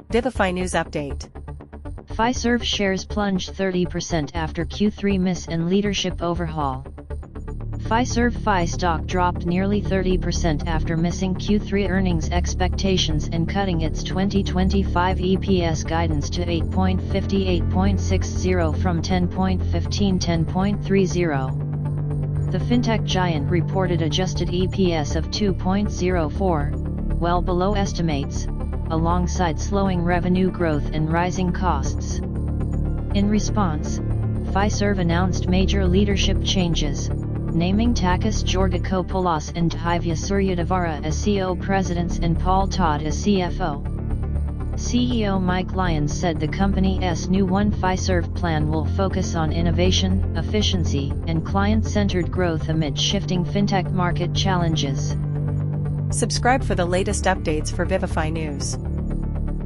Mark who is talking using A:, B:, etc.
A: Vivify News Update.
B: Fiserv shares plunge 30% after Q3 miss and leadership overhaul. Fiserv Fi stock dropped nearly 30% after missing Q3 earnings expectations and cutting its 2025 EPS guidance to 8.50-8.60 from 10.15-10.30. The fintech giant reported adjusted EPS of 2.04, well below estimates, alongside slowing revenue growth and rising costs. In response, Fiserv announced major leadership changes, naming Takis Georgakopoulos and Divya Suryadevara as CEO presidents and Paul Todd as CFO. CEO Mike Lyons said the company's new One Fiserv plan will focus on innovation, efficiency, and client-centered growth amid shifting fintech market challenges.
A: Subscribe for the latest updates for Vivify News.